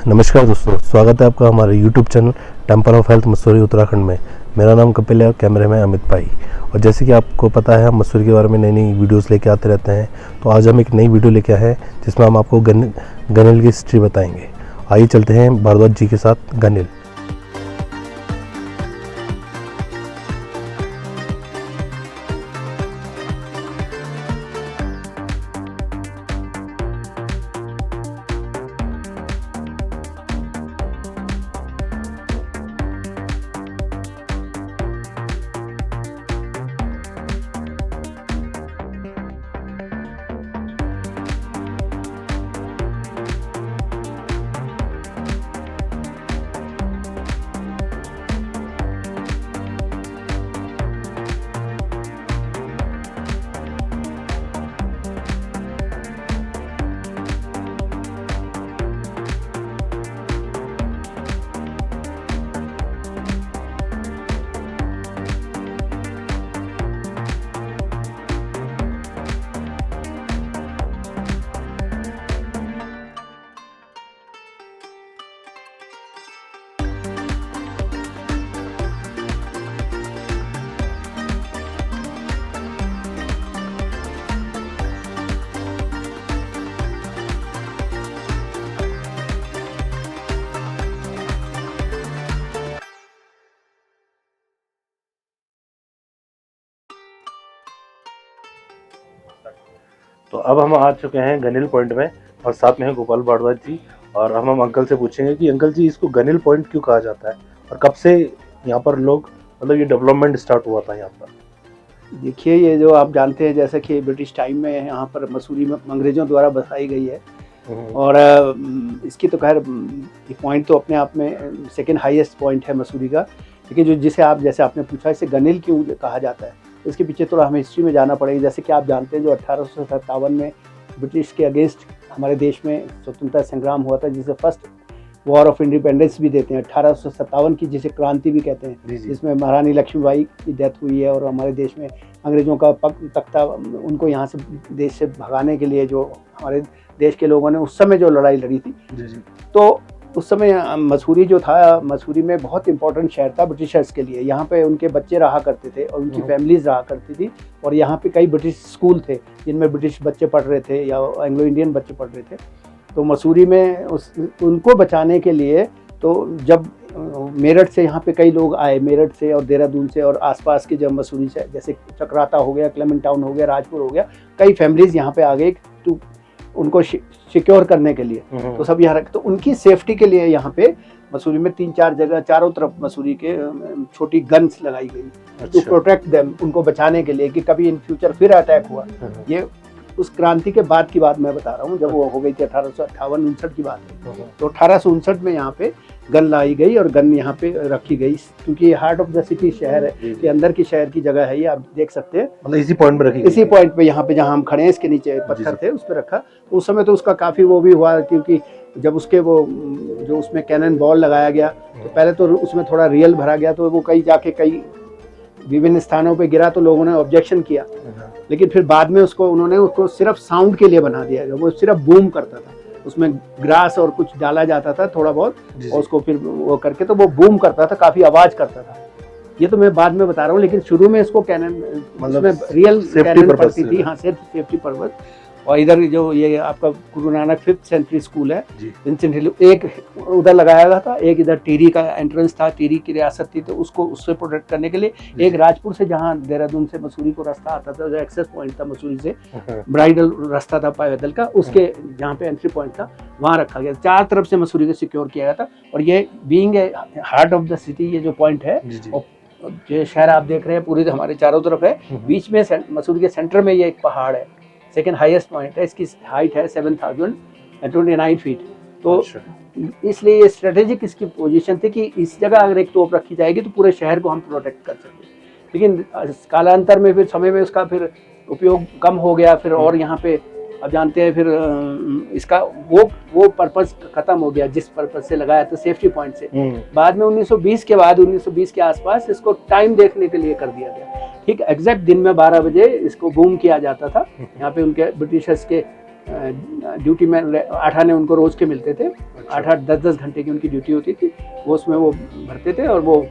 नमस्कार दोस्तों, स्वागत है आपका हमारे YouTube channel temple of health Mussoorie Uttarakhand में। मेरा नाम कपिल है और कैमरे में अमित भाई। और जैसे कि आपको पता है, हम मसूरी के बारे में नई नई वीडियोस लेके आते रहते हैं। तो आज हम एक नई वीडियो लेके आए हैं जिसमें हम आपको गनिल की हिस्ट्री बताएंगे। आइए चलते हैं भारद्वाज जी के साथ गनिल। तो अब हम आ चुके हैं गनिल पॉइंट में और साथ में है गोपाल भारद्वाज जी। और हम अंकल से पूछेंगे कि अंकल जी, इसको गनिल पॉइंट क्यों कहा जाता है और कब से यहाँ पर लोग मतलब ये डेवलपमेंट स्टार्ट हुआ था यहाँ पर। देखिए, ये जो आप जानते हैं जैसे कि ब्रिटिश टाइम में यहाँ पर मसूरी में अंग्रेज़ों द्वारा बसाई गई है। और इसकी तो खैर पॉइंट तो अपने आप में सेकंड हाईएस्ट पॉइंट है मसूरी का। लेकिन जो जिसे आप जैसे आपने पूछा इसे गनिल क्यों कहा जाता है, इसके पीछे थोड़ा हमें हिस्ट्री में जाना पड़ेगा। जैसे कि आप जानते हैं जो 1857 में ब्रिटिश के अगेंस्ट हमारे देश में स्वतंत्रता संग्राम हुआ था, जिसे फर्स्ट वॉर ऑफ इंडिपेंडेंस भी देते हैं, 1857 की, जिसे क्रांति भी कहते हैं, जिसमें महारानी लक्ष्मीबाई की डेथ हुई है। और हमारे देश में अंग्रेज़ों का तख्ता उनको यहाँ से देश से भगाने के लिए जो हमारे देश के लोगों ने उस समय जो लड़ाई लड़ी थी, तो उस समय मसूरी जो था, मसूरी में बहुत इंपॉर्टेंट शहर था ब्रिटिशर्स के लिए। यहाँ पे उनके बच्चे रहा करते थे और उनकी फैमिलीज रहा करती थी। और यहाँ पे कई ब्रिटिश स्कूल थे जिनमें ब्रिटिश बच्चे पढ़ रहे थे या एंग्लो इंडियन बच्चे पढ़ रहे थे। तो मसूरी में उनको बचाने के लिए तो जब मेरठ से यहाँ पे कई लोग आए, मेरठ से और देहरादून से और आसपास के, जब मसूरी से जैसे चक्राता हो गया, क्लेमेंट टाउन हो गया, राजपुर हो गया, कई फैमिलीज यहाँ पे आ गए तो उनको सिक्योर करने के लिए। तो सब यहाँ तो उनकी सेफ्टी के लिए यहाँ पे मसूरी में 3-4 जगह चारों तरफ मसूरी के छोटी गन्स लगाई गई टू प्रोटेक्ट देम, उनको बचाने के लिए कि कभी इन फ्यूचर फिर अटैक हुआ। ये उस क्रांति के बाद की बात मैं बता रहा हूँ, जब वो हो गई थी 1858-59 की बात है। तो 1859 में यहाँ पे गन लाई गई और गन यहाँ पे रखी गई, क्योंकि ये हार्ट ऑफ द सिटी शहर है, ये अंदर की शहर की जगह है। ये आप देख सकते हैं, मतलब इसी पॉइंट पे रखी, इसी पॉइंट पे, यहाँ पे जहाँ हम खड़े हैं इसके नीचे पत्थर थे, उस पर रखा। तो उस समय तो उसका काफी वो भी हुआ, क्योंकि जब उसके वो जो उसमें कैनन बॉल लगाया गया तो पहले तो उसमें थोड़ा रियल भरा गया, तो वो कई विभिन्न स्थानों पे गिरा तो लोगों ने ऑब्जेक्शन किया। लेकिन फिर बाद में उसको सिर्फ साउंड के लिए बना दिया गया, वो सिर्फ बूम करता था, उसमें ग्रास और कुछ डाला जाता था थोड़ा बहुत, और उसको फिर वो करके तो वो बूम करता था, काफी आवाज करता था। ये तो मैं बाद में बता रहा हूँ, लेकिन शुरू में इसको कैनन मतलब रियल कैनन पड़ती थी, हाँ, सिर्फ सेफ्टी पर्पस। और इधर जो ये आपका Guru Nanak 5th century school है, एक उधर लगाया गया था, एक इधर टिहरी का एंट्रेंस था, टिहरी की रियासत थी तो उससे प्रोटेक्ट करने के लिए, एक राजपुर से जहाँ देहरादून से मसूरी को रास्ता आता था, जो एक्सेस पॉइंट था मसूरी से, ब्राइडल रास्ता था पैदल का, उसके जहाँ पे एंट्री पॉइंट था वहाँ रखा गया। 4 तरफ से मसूरी को सिक्योर किया गया था। और ये being a heart of the city, ये जो पॉइंट है, जो शहर आप देख रहे हैं पूरी हमारे चारों तरफ है, बीच में मसूरी के सेंटर में ये एक पहाड़ है, सेकेंड हाईएस्ट पॉइंट है, इसकी हाइट है 7029 फीट। तो इसलिए ये स्ट्रेटेजिक इसकी पोजीशन थी कि इस जगह अगर एक तोप रखी जाएगी तो पूरे शहर को हम प्रोटेक्ट कर सकते। लेकिन कालांतर में फिर समय में उसका फिर उपयोग कम हो गया, फिर और यहाँ पे अब जानते हैं फिर इसका वो पर्पस खत्म हो गया जिस पर्पस से लगाया था, सेफ्टी पॉइंट से। बाद में 1920 के बाद 1920 के आसपास इसको टाइम देखने के लिए कर दिया गया। ठीक एग्जैक्ट दिन में 12 बजे इसको बूम किया जाता था। यहाँ पे उनके ब्रिटिशर्स के ड्यूटी मैन 8 आने उनको रोज के मिलते थे। 8-8 10-10 घंटे की उनकी ड्यूटी होती थी, वो उसमें वो भरते थे और वो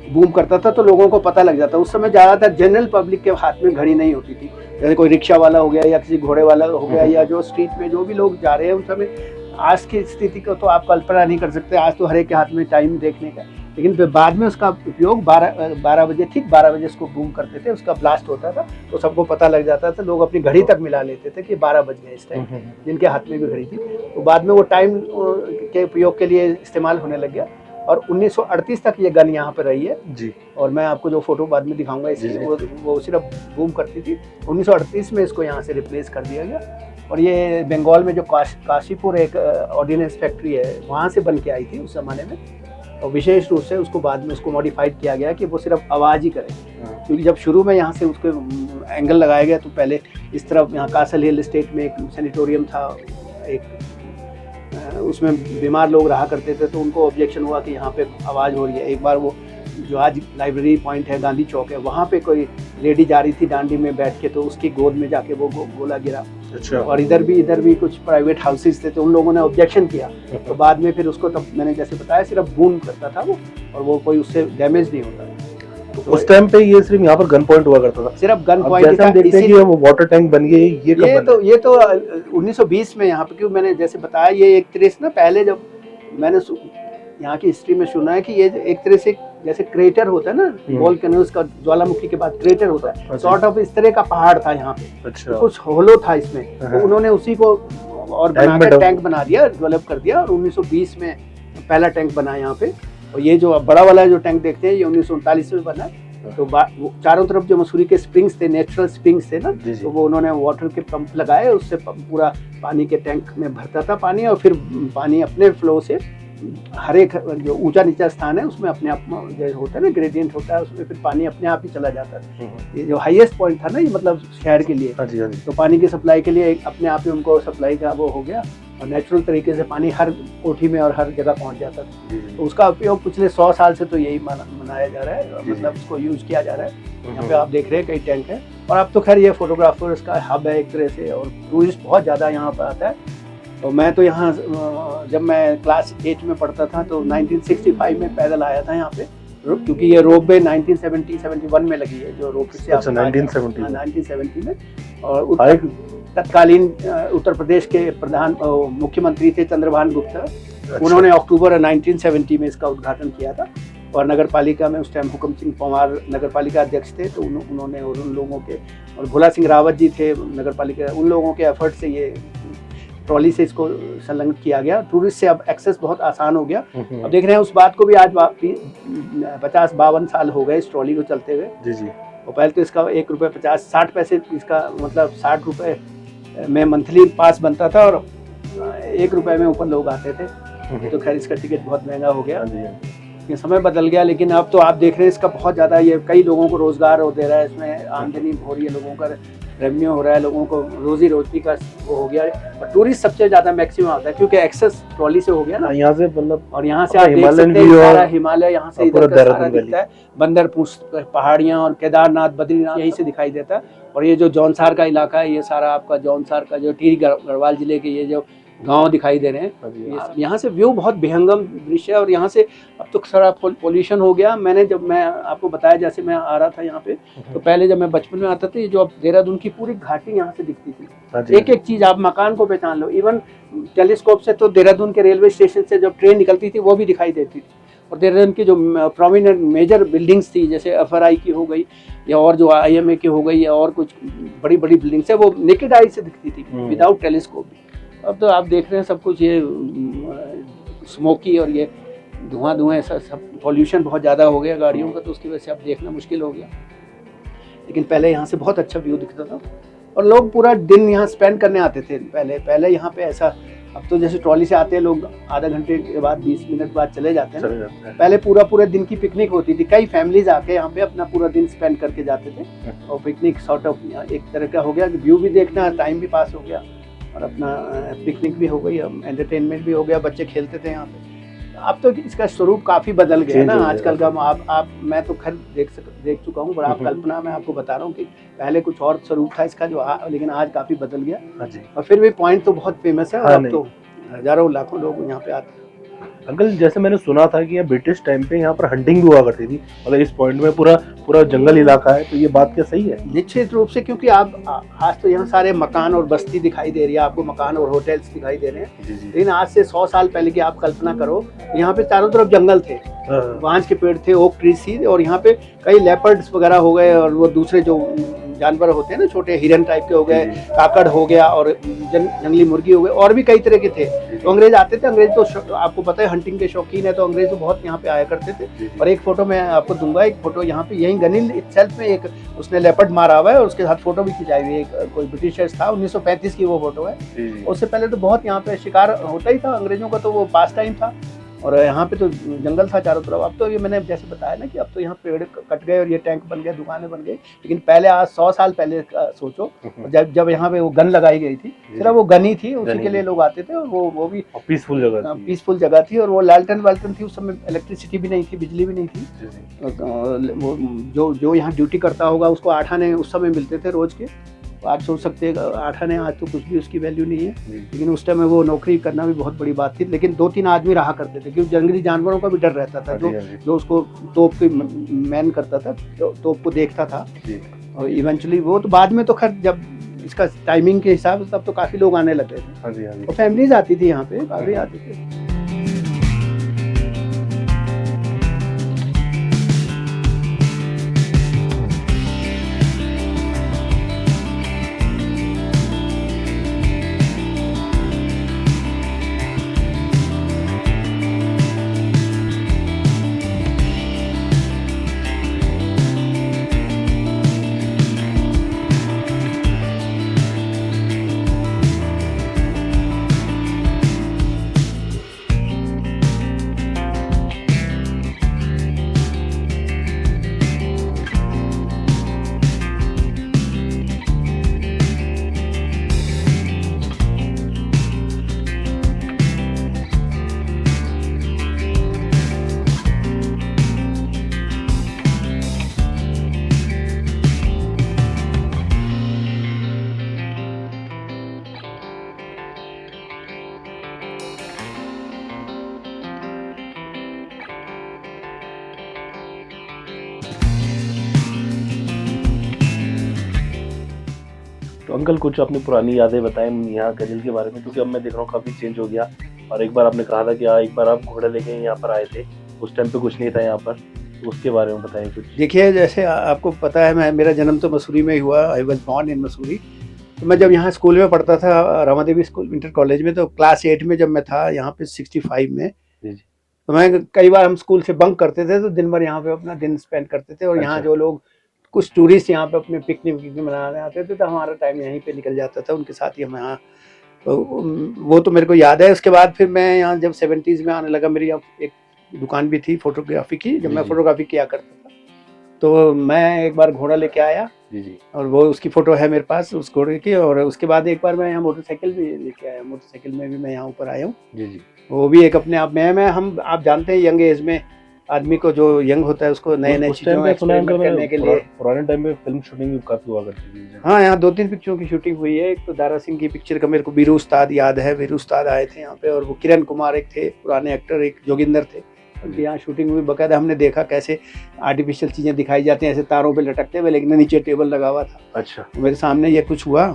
बूम करता था तो लोगों को पता लग जाता। उस समय ज़्यादातर जनरल पब्लिक के हाथ में घड़ी नहीं होती थी, जैसे कोई रिक्शा वाला हो गया या किसी घोड़े वाला हो गया या जो स्ट्रीट में जो भी लोग जा रहे हैं उस समय। आज की स्थिति को तो आप कल्पना नहीं कर सकते, आज तो हर एक के हाथ में टाइम देखने का। लेकिन फिर बाद में उसका उपयोग 12 बजे, ठीक 12 बजे उसको बूम करते थे, उसका ब्लास्ट होता था तो सबको पता लग जाता था, लोग अपनी घड़ी तक मिला लेते थे कि 12 बज गए इस टाइम, जिनके हाथ में भी घड़ी थी। तो बाद में वो टाइम के उपयोग के लिए इस्तेमाल होने लग गया और 1938 तक ये गन यहाँ पर रही है जी। और मैं आपको जो फोटो बाद में दिखाऊंगा इसकी, वो सिर्फ बूम करती थी। 1938 में इसको यहाँ से रिप्लेस कर दिया गया और ये बंगाल में जो काशीपुर एक ऑर्डिनेंस फैक्ट्री है वहाँ से बन के आई थी उस ज़माने में, और विशेष रूप से उसको बाद में उसको मॉडिफाइड किया गया कि वो सिर्फ आवाज़ ही करे। क्योंकि जब शुरू में यहाँ से उसको एंगल लगाया गया तो पहले इस तरफ यहाँ कासल हिल स्टेट में एक सैनिटोरियम था, एक उसमें बीमार लोग रहा करते थे, तो उनको ऑब्जेक्शन हुआ कि यहाँ पे आवाज़ हो रही है। एक बार वो जो आज लाइब्रेरी पॉइंट है, गांधी चौक है, वहाँ पे कोई लेडी जा रही थी डांडी में बैठ के, तो उसकी गोद में जाके वो गोला गिरा। अच्छा। और इधर भी कुछ प्राइवेट हाउसेस थे तो उन लोगों ने ऑब्जेक्शन किया, तो बाद में फिर उसको, तब मैंने जैसे बताया, सिर्फ बूम करता था वो, और वो कोई उससे डैमेज नहीं होता। तो उस टाइम पे ये सिर्फ यहाँ पर गन पॉइंट हुआ करता था, सिर्फ गन पॉइंट था। देखते हैं कि वो वाटर टैंक बन गई, ये तो 1920 में यहाँ पे, क्योंकि मैंने जैसे बताया ये एक तरह से ना, पहले जब मैंने यहाँ की हिस्ट्री में सुना है कि ये एक तरह से जैसे क्रेटर होता है ना, वोल्केनोस का, ज्वालामुखी के बाद क्रेटर होता है, सॉर्ट ऑफ इस तरह का पहाड़ था यहाँ पे। अच्छा। तो कुछ होलो था इसमें, तो उन्होंने उसी को और बनाकर टैंक बना दिया, डेवलप कर दिया, और 1920 में पहला टैंक बना यहाँ पे। और ये जो बड़ा वाला जो टैंक देखते हैं ये 1939 में बना है। तो चारों तरफ जो मसूरी के स्प्रिंग्स थे, नेचुरल स्प्रिंग्स थे ना, तो वो उन्होंने वाटर के पंप लगाए, उससे पूरा पानी के टैंक में भरता था पानी, और फिर पानी अपने फ्लो से हर एक जो ऊंचा नीचा स्थान है उसमें अपने आप जो होता है ना, ग्रेडियंट होता है, उसमें फिर पानी अपने आप ही चला जाता है। ये जो हाईएस्ट पॉइंट था ना, ये मतलब शहर के लिए, तो पानी की सप्लाई के लिए अपने आप ही उनको सप्लाई का वो हो गया, और नेचुरल तरीके से पानी हर कोठी में और हर जगह पहुंच जाता था। तो उसका उपयोग पिछले 100 साल से तो यही मनाया जा रहा है, मतलब उसको यूज किया जा रहा है। यहाँ पे आप देख रहे हैं कई टैंक है, और अब तो खैर ये फोटोग्राफर्स का हब है एक तरह से, और टूरिस्ट बहुत ज़्यादा यहाँ पर आता है। तो मैं तो यहाँ जब मैं क्लास 8 में पढ़ता था तो 1965 में पैदल आया था यहाँ पे, क्योंकि ये रोपवे 1971 में लगी है, जो रोपवे से 1970 में। और तत्कालीन उत्तर प्रदेश के प्रधान मुख्यमंत्री थे चंद्रभान गुप्ता। अच्छा। उन्होंने अक्टूबर 1970 में इसका उद्घाटन किया था, और नगर पालिका में उस टाइम हुक्म सिंह पंवार नगर पालिका अध्यक्ष थे, तो उन्होंने और उन लोगों के, और भोला सिंह रावत जी थे नगर पालिका, उन लोगों के एफर्ट से ये ट्रॉली से इसको संलग्न किया गया। टूरिस्ट से अब एक्सेस बहुत आसान हो गया। अब देख रहे हैं उस बात को भी, आज 50-52 साल हो गए इस ट्रॉली को चलते हुए। जी जी। और पहले तो इसका 1 रुपये 50-60 पैसे, इसका मतलब 60 रुपये में मंथली पास बनता था, और 1 रुपये में ऊपर लोग आते थे। तो खैर इसका टिकट बहुत महंगा हो गया, ये समय बदल गया। लेकिन अब तो आप देख रहे हैं इसका बहुत ज़्यादा, ये कई लोगों को रोज़गार दे रहा है, इसमें आमदनी हो रही है, लोगों का रेवेन्यू हो रहा है, लोगों को रोजी रोटी का वो हो गया है। और टूरिस्ट सबसे ज़्यादा मैक्सिमम आता है, क्योंकि एक्सेस ट्रॉली से हो गया ना यहाँ से, मतलब, और यहाँ से आप देख सकते हैं सारा हिमालय, यहाँ से इधर का सारा दिखता है, बंदरपुर पहाड़ियाँ और केदारनाथ, बद्रीनाथ यहीं से दिखाई देता है। और ये जो जौनसार का इलाका है, ये सारा आपका जौनसार का जो टिहरी गढ़वाल जिले के ये जो गांव दिखाई दे रहे हैं, यहाँ से व्यू बहुत विहंगम दृश्य है। और यहाँ से अब तो सारा पोल्यूशन हो गया। जब मैं आपको बताया, जैसे मैं आ रहा था यहाँ पे, तो पहले जब मैं बचपन में आता था, ये जो अब देहरादून की पूरी घाटी यहाँ से दिखती थी, एक एक चीज आप मकान को पहचान लो। इवन टेलीस्कोप से तो देहरादून के रेलवे स्टेशन से जब ट्रेन निकलती थी वो भी दिखाई देती थी। और देहरादून की जो प्रोमिनेंट मेजर बिल्डिंग्स थी, जैसे FRI की हो गई, या और जो IMA की हो गई, या और कुछ बड़ी बड़ी बिल्डिंग्स है, वो नेकेड आई से दिखती थी विदाउट टेलीस्कोप भी। अब तो आप देख रहे हैं सब कुछ ये स्मोकी और ये धुआं ऐसा सब पॉल्यूशन बहुत ज़्यादा हो गया गाड़ियों का, तो उसकी वजह से अब देखना मुश्किल हो गया। लेकिन पहले यहाँ से बहुत अच्छा व्यू दिखता था, और लोग पूरा दिन यहाँ स्पेंड करने आते थे। पहले यहाँ पे ऐसा, अब तो जैसे ट्रॉली से आते हैं लोग, आधा घंटे के बाद 20 मिनट बाद चले जाते हैं। पहले पूरे दिन की पिकनिक होती थी, कई फैमिलीज आके यहाँ पे अपना पूरा दिन स्पेंड करके जाते थे। और पिकनिक सॉर्ट ऑफ एक तरह का हो गया, व्यू भी देखना, टाइम भी पास हो गया, और अपना पिकनिक भी हो गई, एंटरटेनमेंट भी हो गया, बच्चे खेलते थे यहाँ पे। अब तो इसका स्वरूप काफी बदल गया है ना Change हो गया, आजकल का। आप मैं तो खैर देख चुका हूँ, पर आप कल्पना में आपको बता रहा हूँ कि पहले कुछ और स्वरूप था इसका लेकिन आज काफी बदल गया। हाँ जी। और फिर भी पॉइंट तो बहुत फेमस है, और हाँ, अब तो हजारों लाखों लोग यहाँ पे आते हैं। अंकल जैसे मैंने सुना था कि यहाँ ब्रिटिश टाइम पे यहाँ पर हंटिंग भी हुआ करती थी, मतलब इस पॉइंट में पूरा जंगल इलाका है, तो ये बात क्या सही है? निश्चित रूप से, क्योंकि आप आज तो यहाँ सारे मकान और बस्ती दिखाई दे रही है, आपको मकान और होटल्स दिखाई दे रहे हैं, लेकिन आज से 100 साल पहले की आप कल्पना करो, यहाँ पे चारों तरफ जंगल थे, बांज के पेड़ थे, ओक ट्रीज थी, और यहाँ पे कई लेपर्ड्स वगैरह हो गए, और वो दूसरे जो जानवर होते हैं ना, छोटे हिरन टाइप के हो गए, काकड़ हो गया, और जंगली मुर्गी हो गए, और भी कई तरह के थे। तो अंग्रेज आते थे, अंग्रेज तो आपको पता है हंटिंग के शौकीन है, तो अंग्रेज तो बहुत यहाँ पे आया करते थे। और एक फोटो मैं आपको दूंगा, एक फोटो यहाँ पे यही गनील इटसेल्फ में एक उसने लेपर्ड मारा हुआ है, और उसके साथ फोटो भी खिंचाई हुई है। कोई ब्रिटिशर्स था, 1935 की वो फोटो है। उससे पहले तो बहुत यहाँ पे शिकार होता ही था अंग्रेजों का, तो वो पास टाइम था, और यहाँ पे तो जंगल था चारों तरफ। अब तो ये मैंने जैसे बताया ना कि अब तो यहाँ पेड़ कट गए और ये टैंक बन गए, दुकानें बन गई, लेकिन पहले आज 100 साल पहले सोचो, जब यहाँ पे वो गन लगाई गई थी, सिर्फ वो गन ही थी, उसी के लिए लोग आते थे, और वो भी पीसफुल जगह थी, और वो लालटेन वालटेन थी, उस समय इलेक्ट्रिसिटी भी नहीं थी, बिजली भी नहीं थी। वो जो यहाँ ड्यूटी करता होगा उसको 8 आने उस समय मिलते थे रोज के। आप सोच सकते हैं 8 आने, आज तो कुछ भी उसकी वैल्यू नहीं है, लेकिन उस टाइम में वो नौकरी करना भी बहुत बड़ी बात थी। लेकिन 2-3 आदमी रहा करते थे, क्योंकि जंगली जानवरों का भी डर रहता था, जो उसको तोप के मैन करता था, तोप को देखता था। और इवेंचुअली वो तो बाद में तो खैर जब इसका टाइमिंग के हिसाब से तब तो काफी लोग आने लगे थे, और फैमिलीज आती थी यहाँ पे, काफी आती थी। तो अंकल कुछ अपनी पुरानी यादें बताएं यहाँ गनील के बारे में, क्योंकि अब मैं देख रहा हूँ काफ़ी चेंज हो गया। और एक बार आपने कहा था कि एक बार आप घोड़े लेके यहाँ पर आए थे, उस टाइम पे कुछ नहीं था यहाँ पर, तो उसके बारे में बताएं कुछ। देखिए, जैसे आपको पता है मेरा जन्म तो मसूरी में ही हुआ, I was born in Mussoorie. तो मैं जब यहाँ स्कूल में पढ़ता था, रामा देवी स्कूल इंटर कॉलेज में, तो क्लास 8 में जब मैं था यहाँ पे 65 में, तो मैं कई बार हम स्कूल से बंक करते थे, तो दिन भर यहाँ पे अपना दिन स्पेंड करते थे। और यहाँ जो लोग कुछ टूरिस्ट यहाँ पे अपने पिकनिक मनाने आते थे, तो हमारा टाइम यहीं पे निकल जाता था, उनके साथ ही हम यहाँ, तो वो तो मेरे को याद है। उसके बाद फिर मैं यहाँ जब 70s में आने लगा, मेरी एक दुकान भी थी फोटोग्राफी की, जब मैं फोटोग्राफी किया करता था, तो मैं एक बार घोड़ा लेके आया, और वो उसकी फोटो है मेरे पास उस घोड़े की। और उसके बाद एक बार मैं यहाँ मोटरसाइकिल भी लेके आया, मोटरसाइकिल में भी मैं यहाँ ऊपर आया हूँ। वो भी एक अपने आप में हम, आप जानते हैं यंग एज में आदमी को, जो यंग होता है उसको नए नए चीजों में एक्सपेरिमेंट करने के लिए। पुराने टाइम में फिल्म शूटिंग भी काफी हुआ करती थी। हाँ, यहाँ 2-3 पिक्चरों की शूटिंग हुई है। एक तो दारा सिंह की पिक्चर का मेरे को वीरू उस्ताद याद है, वीरू उस्ताद आए थे यहाँ पे, और वो किरण कुमार एक थे पुराने एक्टर, एक जोगिंदर थे, उनकी यहाँ शूटिंग हुई। बकायदा हमने देखा कैसे आर्टिफिशियल चीजें दिखाई जाती हैं, ऐसे तारों पे लटकते हुए, लेकिन नीचे टेबल लगा हुआ था। अच्छा, मेरे सामने ये कुछ हुआ।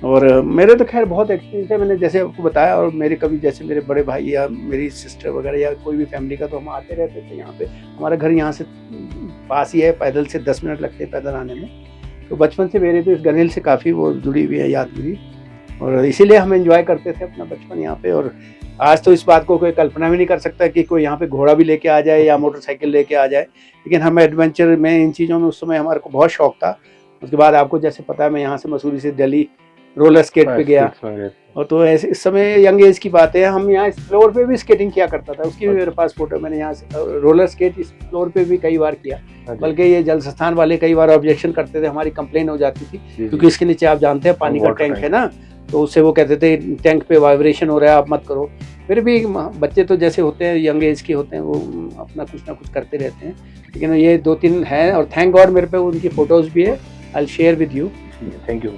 और मेरे तो खैर बहुत एक्सपीरियंस है, मैंने जैसे आपको बताया। और मेरे कभी जैसे मेरे बड़े भाई या मेरी सिस्टर वगैरह या कोई भी फैमिली का, तो हम आते रहते थे यहाँ पे। हमारा घर यहाँ से पास ही है, पैदल से 10 मिनट लगते हैं पैदल आने में। तो बचपन से मेरे तो इस गनील से काफ़ी वो जुड़ी हुई है यादगिरी, और इसीलिए हम एंजॉय करते थे अपना बचपन यहाँ पे। और आज तो इस बात को कोई कल्पना भी नहीं कर सकता कि कोई यहाँ पे घोड़ा भी लेके आ जाए या मोटरसाइकिल लेके आ जाए, लेकिन हमें एडवेंचर में इन चीज़ों में उस समय हमारे को बहुत शौक था। उसके बाद आपको जैसे पता है, मैं यहाँ से मसूरी से दिल्ली रोलर स्केट पे गया, और तो ऐसे इस समय यंग एज की बात है, हम यहाँ इस फ्लोर पे भी स्केटिंग किया करता था। उसकी भी मेरे पास फोटो, मैंने यहाँ से रोलर स्केट इस फ्लोर पे भी कई बार किया। बल्कि ये जल संस्थान वाले कई बार ऑब्जेक्शन करते थे, हमारी कंप्लेन हो जाती थी, क्योंकि इसके नीचे आप जानते हैं पानी का टैंक है ना, तो उससे वो कहते थे टैंक पे वाइब्रेशन हो रहा है, आप मत करो। फिर भी बच्चे तो जैसे होते हैं यंग एज के होते हैं वो अपना कुछ ना कुछ करते रहते हैं, लेकिन ये 2-3 हैं और थैंक गॉड मेरे पे उनकी फ़ोटोज़ भी है। I will share with you. Thank you.